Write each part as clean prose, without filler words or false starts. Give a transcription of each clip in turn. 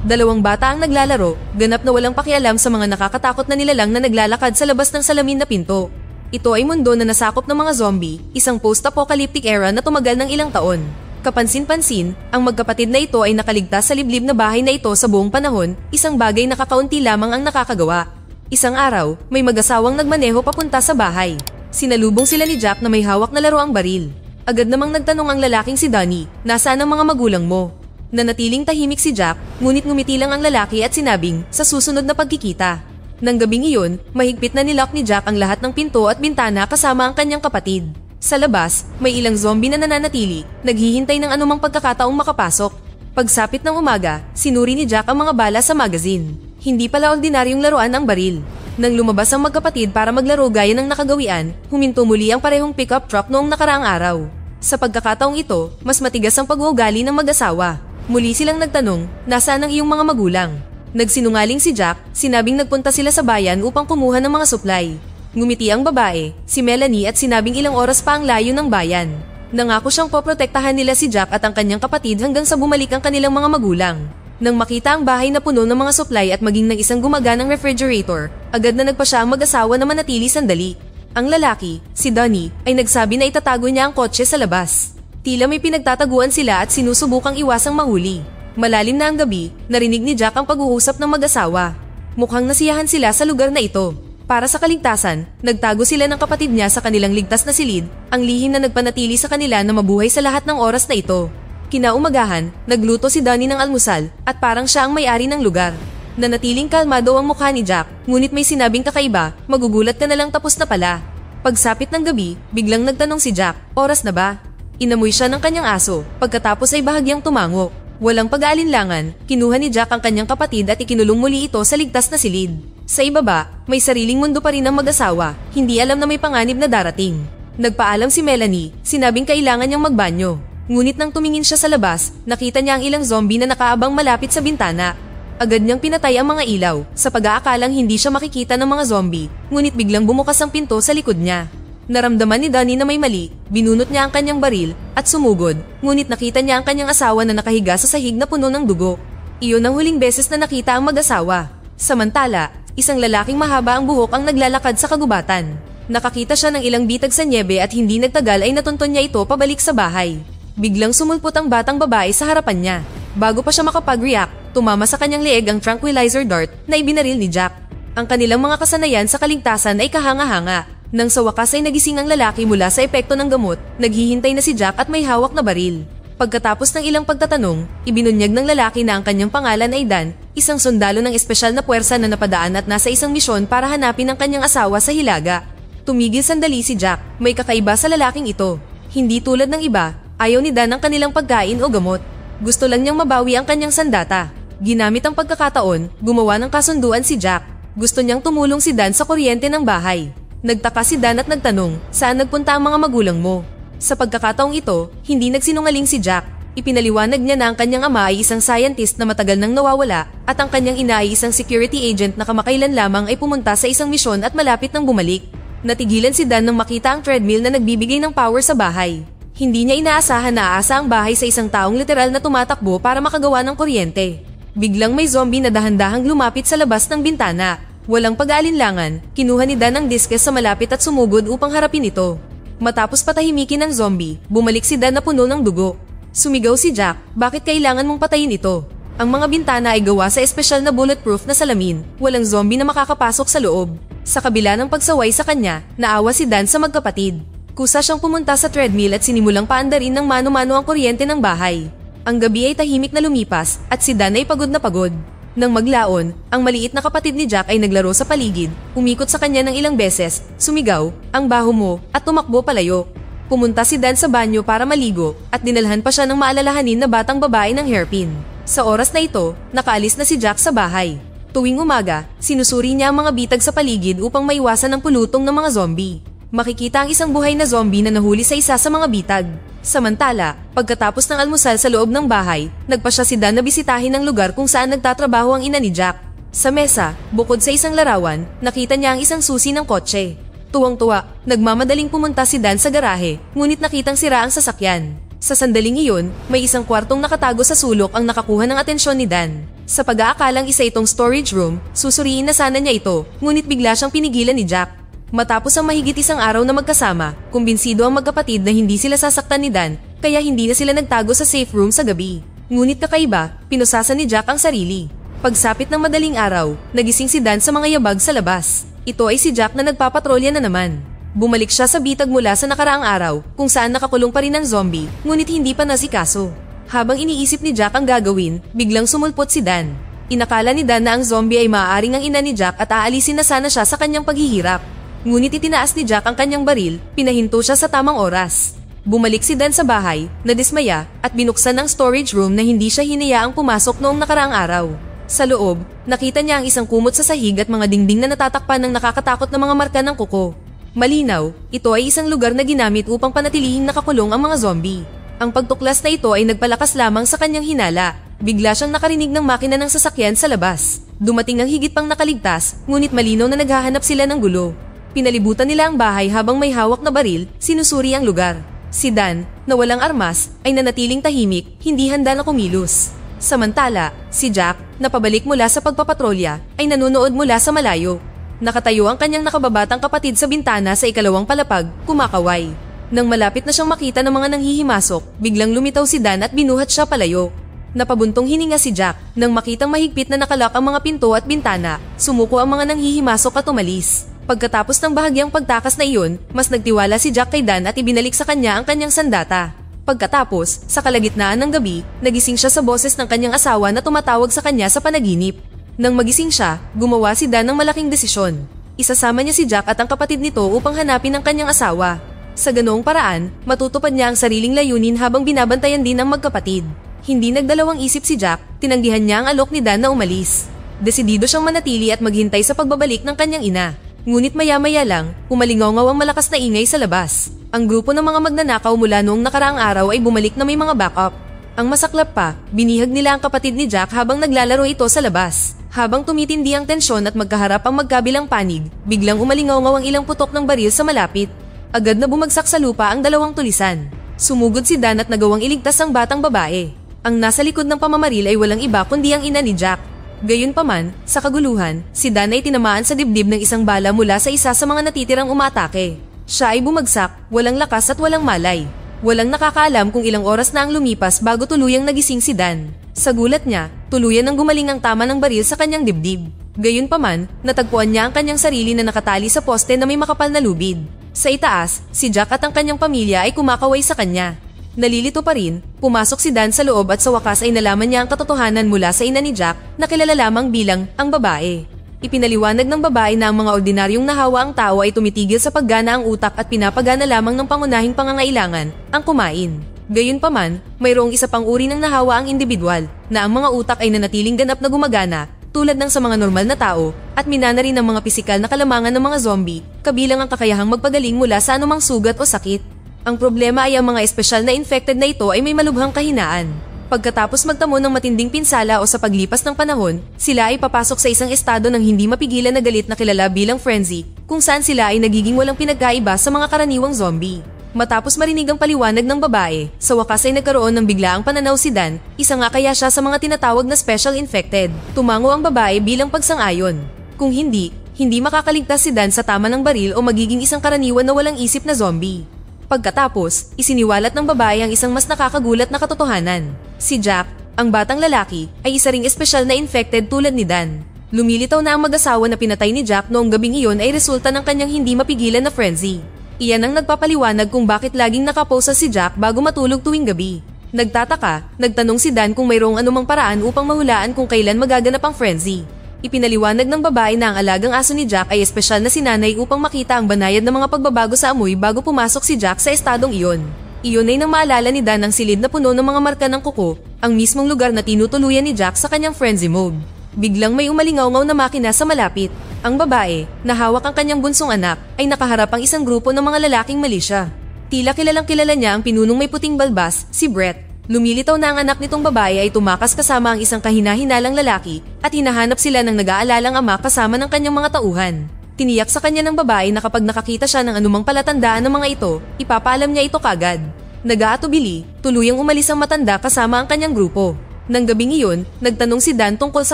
Dalawang bata ang naglalaro, ganap na walang pakialam sa mga nakakatakot na nilalang na naglalakad sa labas ng salamin na pinto. Ito ay mundo na nasakop ng mga zombie, isang post-apocalyptic era na tumagal ng ilang taon. Kapansin-pansin, ang magkapatid na ito ay nakaligtas sa liblib na bahay na ito sa buong panahon, isang bagay na kakaunti lamang ang nakakagawa. Isang araw, may mag-asawang nagmaneho papunta sa bahay. Sinalubong sila ni Jack na may hawak na laruang baril. Agad namang nagtanong ang lalaking si Donnie, nasaan ang mga magulang mo? Nanatiling tahimik si Jack, ngunit ngumiti lang ang lalaki at sinabing, sa susunod na pagkikita. Nang gabing iyon, mahigpit na nilock ni Jack ang lahat ng pinto at bintana kasama ang kanyang kapatid. Sa labas, may ilang zombie na nananatili, naghihintay ng anumang pagkakataong makapasok. Pagsapit ng umaga, sinuri ni Jack ang mga bala sa magazine. Hindi pala ordinaryong laruan ang baril. Nang lumabas ang magkapatid para maglaro gaya ng nakagawian, huminto muli ang parehong pickup truck noong nakaraang araw. Sa pagkakataong ito, mas matigas ang pag-uugali ng mag-asawa. Muli silang nagtanong, nasaan ang iyong mga magulang? Nagsinungaling si Jack, sinabing nagpunta sila sa bayan upang kumuha ng mga supply. Ngumiti ang babae, si Melanie at sinabing ilang oras pa ang layo ng bayan. Nangako siyang poprotektahan nila si Jack at ang kanyang kapatid hanggang sa bumalik ang kanilang mga magulang. Nang makita ang bahay na puno ng mga supply at maging ng isang gumaganang refrigerator, agad na nagpa siya ang mag-asawa na manatili sandali. Ang lalaki, si Donnie, ay nagsabi na itatago niya ang kotse sa labas. Tila may pinagtataguan sila at sinusubukang iwasang mahuli. Malalim na ang gabi, narinig ni Jack ang pag-uusap ng mag-asawa. Mukhang nasiyahan sila sa lugar na ito. Para sa kaligtasan, nagtago sila ng kapatid niya sa kanilang ligtas na silid, ang lihim na nagpanatili sa kanila na mabuhay sa lahat ng oras na ito. Kinaumagahan, nagluto si Donnie ng almusal at parang siya ang may-ari ng lugar. Nanatiling kalmado ang mukha ni Jack, ngunit may sinabing kakaiba, magugulat ka na lang tapos na pala. Pagsapit ng gabi, biglang nagtanong si Jack, oras na ba? Inamoy siya ng kanyang aso, pagkatapos ay bahagyang tumango. Walang pag-aalinlangan, kinuha ni Jack ang kanyang kapatid at ikinulong muli ito sa ligtas na silid. Sa ibaba, may sariling mundo pa rin ang mag-asawa, hindi alam na may panganib na darating. Nagpaalam si Melanie, sinabing kailangan niyang magbanyo. Ngunit nang tumingin siya sa labas, nakita niya ang ilang zombie na nakaabang malapit sa bintana. Agad niyang pinatay ang mga ilaw, sa pag-aakalang hindi siya makikita ng mga zombie, ngunit biglang bumukas ang pinto sa likod niya. Naramdaman ni Donnie na may mali, binunot niya ang kanyang baril, at sumugod, ngunit nakita niya ang kanyang asawa na nakahiga sa sahig na puno ng dugo. Iyon ang huling beses na nakita ang mag-asawa. Samantala, isang lalaking mahaba ang buhok ang naglalakad sa kagubatan. Nakakita siya ng ilang bitag sa nyebe at hindi nagtagal ay natunton niya ito pabalik sa bahay. Biglang sumulpot ang batang babae sa harapan niya. Bago pa siya makapag-react, tumama sa kanyang leeg ang tranquilizer dart na ibinaril ni Jack. Ang kanilang mga kasanayan sa kaligtasan ay kahanga-hanga. Nang sa wakas ay nagising ang lalaki mula sa epekto ng gamot, naghihintay na si Jack at may hawak na baril. Pagkatapos ng ilang pagtatanong, ibinunyag ng lalaki na ang kanyang pangalan ay Dan, isang sundalo ng espesyal na puwersa na napadaan at nasa isang misyon para hanapin ang kanyang asawa sa Hilaga. Tumigil sandali si Jack, may kakaiba sa lalaking ito. Hindi tulad ng iba, ayaw ni Dan ang kanilang pagkain o gamot. Gusto lang niyang mabawi ang kanyang sandata. Ginamit ang pagkakataon, gumawa ng kasunduan si Jack. Gusto niyang tumulong si Dan sa kuryente ng bahay. Nagtaka si Dan at nagtanong, saan nagpunta ang mga magulang mo? Sa pagkakataong ito, hindi nagsinungaling si Jack. Ipinaliwanag niya na ang kanyang ama ay isang scientist na matagal nang nawawala at ang kanyang ina ay isang security agent na kamakailan lamang ay pumunta sa isang misyon at malapit nang bumalik. Natigilan si Dan nang makita ang treadmill na nagbibigay ng power sa bahay. Hindi niya inaasahan na aasa ang bahay sa isang taong literal na tumatakbo para makagawa ng kuryente. Biglang may zombie na dahan-dahang lumapit sa labas ng bintana. Walang pag-aalinlangan, kinuha ni Dan ang diskes sa malapit at sumugod upang harapin ito. Matapos patahimikin ng zombie, bumalik si Dan na puno ng dugo. Sumigaw si Jack, bakit kailangan mong patayin ito? Ang mga bintana ay gawa sa espesyal na bulletproof na salamin, walang zombie na makakapasok sa loob. Sa kabila ng pagsaway sa kanya, naawa si Dan sa magkapatid. Kusa siyang pumunta sa treadmill at sinimulang paandarin ng mano-mano ang kuryente ng bahay. Ang gabi ay tahimik na lumipas at si Dan ay pagod na pagod. Nang maglaon, ang maliit na kapatid ni Jack ay naglaro sa paligid, umikot sa kanya ng ilang beses, sumigaw, ang baho mo, at tumakbo palayo. Pumunta si Dan sa banyo para maligo at dinalhan pa siya ng maalalahanin na batang babae ng hairpin. Sa oras na ito, nakaalis na si Jack sa bahay. Tuwing umaga, sinusuri niya ang mga bitag sa paligid upang maiwasan ang pulutong ng mga zombie. Makikita ang isang buhay na zombie na nahuli sa isa sa mga bitag. Samantala, pagkatapos ng almusal sa loob ng bahay, nagpa siya si Dan na bisitahin ang lugar kung saan nagtatrabaho ang ina ni Jack. Sa mesa, bukod sa isang larawan, nakita niya ang isang susi ng kotse. Tuwang-tuwa, nagmamadaling pumunta si Dan sa garahe, ngunit nakitang sira ang sasakyan. Sa sandaling iyon, may isang kwartong nakatago sa sulok ang nakakuha ng atensyon ni Dan. Sa pag-aakalang isa itong storage room, susuriin na sana niya ito, ngunit bigla siyang pinigilan ni Jack. Matapos ang mahigit isang araw na magkasama, kumbinsido ang magkapatid na hindi sila sasaktan ni Dan, kaya hindi na sila nagtago sa safe room sa gabi. Ngunit kakaiba, pinusasan ni Jack ang sarili. Pagsapit ng madaling araw, nagising si Dan sa mga yabag sa labas. Ito ay si Jack na nagpapatrolya na naman. Bumalik siya sa bitag mula sa nakaraang araw, kung saan nakakulong pa rin ang zombie, ngunit hindi pa nasikaso. Habang iniisip ni Jack ang gagawin, biglang sumulpot si Dan. Inakala ni Dan na ang zombie ay maaaring ang ina ni Jack at aalisin na sana siya sa kanyang paghihirap. Ngunit itinaas ni Jack ang kanyang baril, pinahinto siya sa tamang oras. Bumalik si Dan sa bahay, nadismaya, at binuksan ang storage room na hindi siya hinayaang pumasok noong nakaraang araw. Sa loob, nakita niya ang isang kumot sa sahig at mga dingding na natatakpan ng nakakatakot na mga marka ng kuko. Malinaw, ito ay isang lugar na ginamit upang panatilihing nakakulong ang mga zombie. Ang pagtuklas na ito ay nagpalakas lamang sa kanyang hinala. Bigla siyang nakarinig ng makina ng sasakyan sa labas. Dumating ang higit pang nakaligtas, ngunit malinaw na naghahanap sila ng gulo. Pinalibutan nila ang bahay habang may hawak na baril, sinusuri ang lugar. Si Dan, na walang armas, ay nanatiling tahimik, hindi handa na kumilos. Samantala, si Jack, na pabalik mula sa pagpapatrolya, ay nanonood mula sa malayo. Nakatayo ang kanyang nakababatang kapatid sa bintana sa ikalawang palapag, kumakaway. Nang malapit na siyang makita ng mga nanghihimasok, biglang lumitaw si Dan at binuhat siya palayo. Napabuntong hininga si Jack nang makitang mahigpit na nakalak ang mga pinto at bintana, sumuko ang mga nanghihimasok at umalis. Pagkatapos ng bahagyang pagtakas na iyon, mas nagtiwala si Jack kay Dan at ibinalik sa kanya ang kanyang sandata. Pagkatapos, sa kalagitnaan ng gabi, nagising siya sa boses ng kanyang asawa na tumatawag sa kanya sa panaginip. Nang magising siya, gumawa si Dan ng malaking desisyon. Isasama niya si Jack at ang kapatid nito upang hanapin ang kanyang asawa. Sa ganoong paraan, matutupad niya ang sariling layunin habang binabantayan din ng magkapatid. Hindi nagdalawang isip si Jack, tinanggihan niya ang alok ni Dan na umalis. Desidido siyang manatili at maghintay sa pagbabalik ng kanyang ina. Ngunit maya-maya lang, umalingaw-ngaw ang malakas na ingay sa labas. Ang grupo ng mga magnanakaw mula noong nakaraang araw ay bumalik na may mga backup. Ang masaklap pa, binihag nila ang kapatid ni Jack habang naglalaro ito sa labas. Habang tumitindi ang tensyon at magkaharap ang magkabilang panig, biglang umalingaw-ngaw ang ilang putok ng baril sa malapit. Agad na bumagsak sa lupa ang dalawang tulisan. Sumugod si Dan at nagawang iligtas ang batang babae. Ang nasa likod ng pamamaril ay walang iba kundi ang ina ni Jack. Gayunpaman, sa kaguluhan, si Dan ay tinamaan sa dibdib ng isang bala mula sa isa sa mga natitirang umatake. Siya ay bumagsak, walang lakas at walang malay. Walang nakakaalam kung ilang oras na ang lumipas bago tuluyang nagising si Dan. Sa gulat niya, tuluyan ang gumaling ang tama ng baril sa kanyang dibdib. Gayunpaman, natagpuan niya ang kanyang sarili na nakatali sa poste na may makapal na lubid. Sa itaas, si Jack at ang kanyang pamilya ay kumakaway sa kanya. Nalilito pa rin, pumasok si Dan sa loob at sa wakas ay nalaman niya ang katotohanan mula sa ina ni Jack na kilala lamang bilang ang babae. Ipinaliwanag ng babae na ang mga ordinaryong nahawa ang tao ay tumitigil sa paggana ang utak at pinapagana lamang ng pangunahing pangangailangan, ang kumain. Gayunpaman, mayroong isa pang uri ng nahawa ang individual, na ang mga utak ay nanatiling ganap na gumagana, tulad ng sa mga normal na tao, at minana rin ang mga pisikal na kalamangan ng mga zombie, kabilang ang kakayahang magpagaling mula sa anumang sugat o sakit. Ang problema ay ang mga espesyal na infected na ito ay may malubhang kahinaan. Pagkatapos magtamo ng matinding pinsala o sa paglipas ng panahon, sila ay papasok sa isang estado ng hindi mapigilan na galit na kilala bilang frenzy, kung saan sila ay nagiging walang pinagkaiba sa mga karaniwang zombie. Matapos marinig ang paliwanag ng babae, sa wakas ay nagkaroon ng biglaang pananaw si Dan, isa nga kaya siya sa mga tinatawag na special infected. Tumango ang babae bilang pagsang-ayon. Kung hindi makakaligtas si Dan sa tama ng baril o magiging isang karaniwan na walang isip na zombie. Pagkatapos, isiniwalat ng babae ang isang mas nakakagulat na katotohanan. Si Jack, ang batang lalaki, ay isa ring espesyal na infected tulad ni Dan. Lumilitaw na ang mag-asawa na pinatay ni Jack noong gabing iyon ay resulta ng kanyang hindi mapigilan na frenzy. Iyan ang nagpapaliwanag kung bakit laging nakaposa si Jack bago matulog tuwing gabi. Nagtataka, nagtanong si Dan kung mayroong anumang paraan upang mahulaan kung kailan magaganap ang frenzy. Ipinaliwanag ng babae na ang alagang aso ni Jack ay espesyal na sinanay upang makita ang banayad ng mga pagbabago sa amoy bago pumasok si Jack sa estadong iyon. Iyon ay nang maalala ni Dan ang silid na puno ng mga marka ng kuko, ang mismong lugar na tinutuluyan ni Jack sa kanyang frenzy mode. Biglang may umalingaw-ngaw na makina sa malapit. Ang babae, na hawak ang kanyang bunsong anak, ay nakaharap ang isang grupo ng mga lalaking malisya. Tila kilalang kilala niya ang pinunong may puting balbas, si Brett. Lumilitaw na ang anak nitong babae ay tumakas kasama ang isang kahina-hinalang lalaki at hinahanap sila ng nag-aalalang ama kasama ng kanyang mga tauhan. Tiniyak sa kanya ng babae na kapag nakakita siya ng anumang palatandaan ng mga ito, ipapaalam niya ito kagad. Nag-aatubili, tuluyang umalis ang matanda kasama ang kanyang grupo. Nang gabing iyon, nagtanong si Dan tungkol sa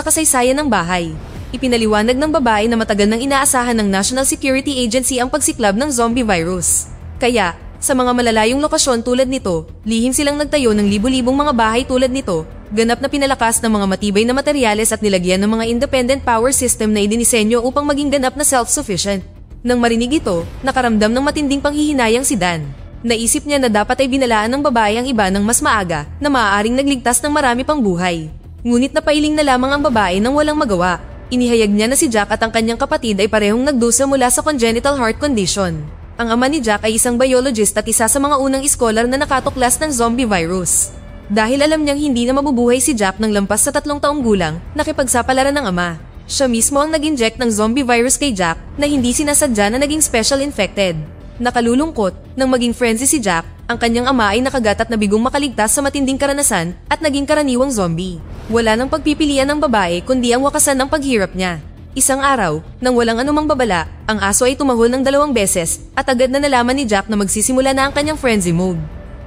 kasaysayan ng bahay. Ipinaliwanag ng babae na matagal nang inaasahan ng National Security Agency ang pagsiklab ng zombie virus. Kaya, sa mga malalayong lokasyon tulad nito, lihim silang nagtayo ng libu-libong mga bahay tulad nito, ganap na pinalakas ng mga matibay na materyales at nilagyan ng mga independent power system na idinisenyo upang maging ganap na self-sufficient. Nang marinig ito, nakaramdam ng matinding panghihinayang si Dan. Naisip niya na dapat ay binalaan ng babae ang iba ng mas maaga na maaaring nagligtas ng marami pang buhay. Ngunit napailing na lamang ang babae nang walang magawa. Inihayag niya na si Jack at ang kanyang kapatid ay parehong nagdusa mula sa congenital heart condition. Ang ama ni Jack ay isang biologist at isa sa mga unang iskolar na nakatuklas ng zombie virus. Dahil alam niyang hindi na mabubuhay si Jack nang lampas sa 3 taong gulang, nakipagsapalaran ng ama. Siya mismo ang nag-inject ng zombie virus kay Jack na hindi sinasadya na naging special infected. Nakalulungkot, nang maging frenzy si Jack, ang kanyang ama ay nakagat at nabigong makaligtas sa matinding karanasan at naging karaniwang zombie. Wala nang pagpipilian ng babae kundi ang wakasan ng paghirap niya. Isang araw, nang walang anumang babala, ang aso ay tumahol ng 2 beses at agad na nalaman ni Jack na magsisimula na ang kanyang frenzy mode.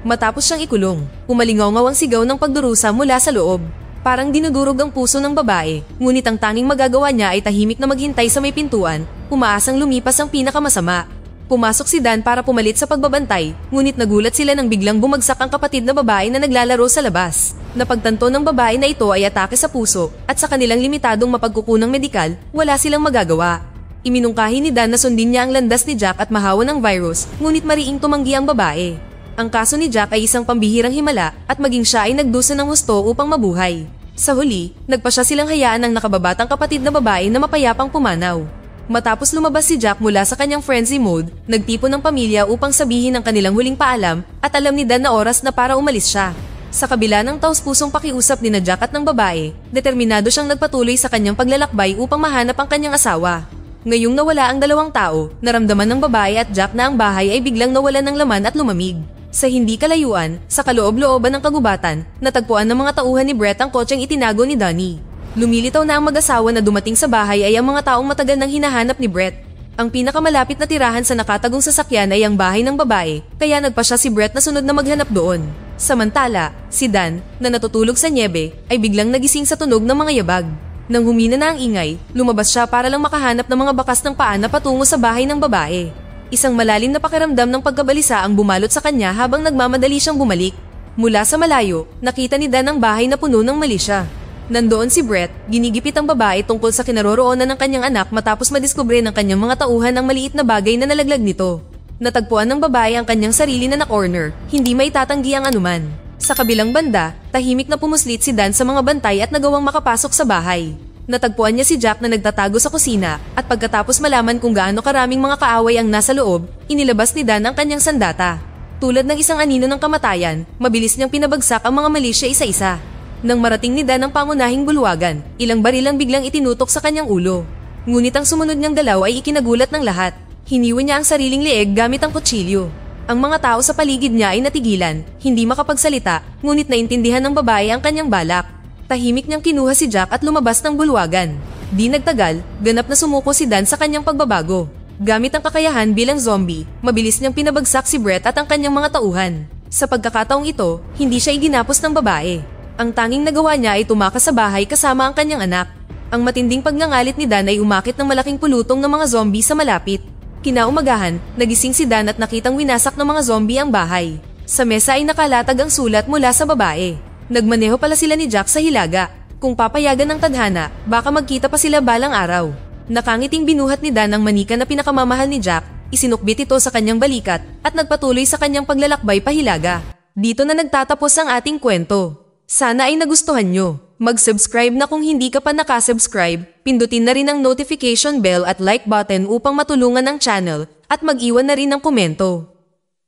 Matapos siyang ikulong, umalingaw-ngaw ang sigaw ng pagdurusa mula sa loob. Parang dinudurog ang puso ng babae, ngunit ang tanging magagawa niya ay tahimik na maghintay sa may pintuan, umaasang lumipas ang pinakamasama. Pumasok si Dan para pumalit sa pagbabantay, ngunit nagulat sila nang biglang bumagsak ang kapatid na babae na naglalaro sa labas. Napagtanto ng babae na ito ay atake sa puso at sa kanilang limitadong mapagkukunang medikal, wala silang magagawa. Iminungkahi ni Dan na sundin niya ang landas ni Jack at mahawa ng virus, ngunit mariing tumanggi ang babae. Ang kaso ni Jack ay isang pambihirang himala at maging siya ay nagdusa ng husto upang mabuhay. Sa huli, nagpa siya silang hayaan ng nakababatang kapatid na babae na mapayapang pumanaw. Matapos lumabas si Jack mula sa kanyang frenzy mode, nagtipon ng pamilya upang sabihin ang kanilang huling paalam at alam ni Dan na oras na para umalis siya. Sa kabila ng taus-pusong pakiusap ni na Jack at ng babae, determinado siyang nagpatuloy sa kanyang paglalakbay upang mahanap ang kanyang asawa. Ngayong nawala ang 2 tao, naramdaman ng babae at Jack na ang bahay ay biglang nawalan ng laman at lumamig. Sa hindi kalayuan, sa kaloob-looban ng kagubatan, natagpuan ng mga tauhan ni Brett ang kotseng itinago ni Donnie. Lumilitaw na ang mag-asawa na dumating sa bahay ay ang mga taong matagal nang hinahanap ni Brett. Ang pinakamalapit na tirahan sa nakatagong sasakyan ay ang bahay ng babae, kaya nagpa siya si Brett na sunod na maghanap doon. Samantala, si Dan, na natutulog sa nyebe, ay biglang nagising sa tunog ng mga yabag. Nang humina na ang ingay, lumabas siya para lang makahanap ng mga bakas ng paa na patungo sa bahay ng babae. Isang malalim na pakiramdam ng pagkabalisa ang bumalot sa kanya habang nagmamadali siyang bumalik. Mula sa malayo, nakita ni Dan ang bahay na puno ng malisya. Nandoon si Brett, ginigipit ang babae tungkol sa kinaroroonan ng kanyang anak matapos madiskubre ng kanyang mga tauhan ang maliit na bagay na nalaglag nito. Natagpuan ng babae ang kanyang sarili na na-corner, hindi may tatanggi ang anuman. Sa kabilang banda, tahimik na pumuslit si Dan sa mga bantay at nagawang makapasok sa bahay. Natagpuan niya si Jack na nagtatago sa kusina at pagkatapos malaman kung gaano karaming mga kaaway ang nasa loob, inilabas ni Dan ang kanyang sandata. Tulad ng isang anino ng kamatayan, mabilis niyang pinabagsak ang mga malisya isa-isa. Nang marating ni Dan ang pangunahing bulwagan, ilang baril ang biglang itinutok sa kanyang ulo. Ngunit ang sumunod niyang dalaw ay ikinagulat ng lahat. Hiniwa niya ang sariling leeg gamit ang kutsilyo. Ang mga tao sa paligid niya ay natigilan, hindi makapagsalita, ngunit naintindihan ng babae ang kanyang balak. Tahimik niyang kinuha si Jack at lumabas ng bulwagan. Di nagtagal, ganap na sumuko si Dan sa kanyang pagbabago. Gamit ang kakayahan bilang zombie, mabilis niyang pinabagsak si Brett at ang kanyang mga tauhan. Sa pagkakataong ito, hindi siya iginapos ng babae. Ang tanging nagawa niya ay tumakas sa bahay kasama ang kanyang anak. Ang matinding pagngangalit ni Dan ay umakit ng malaking pulutong ng mga zombie sa malapit. Kinaumagahan, nagising si Dan at nakitang winasak ng mga zombie ang bahay. Sa mesa ay nakalatag ang sulat mula sa babae. Nagmaneho pala sila ni Jack sa Hilaga. Kung papayagan ng tadhana, baka magkita pa sila balang araw. Nakangiting binuhat ni Dan ang manika na pinakamamahal ni Jack, isinukbit ito sa kanyang balikat at nagpatuloy sa kanyang paglalakbay pa Hilaga. Dito na nagtatapos ang ating kwento. Sana ay nagustuhan nyo. Mag-subscribe na kung hindi ka pa nakasubscribe, pindutin na rin ang notification bell at like button upang matulungan ang channel at mag-iwan na rin ng komento.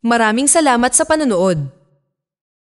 Maraming salamat sa panonood.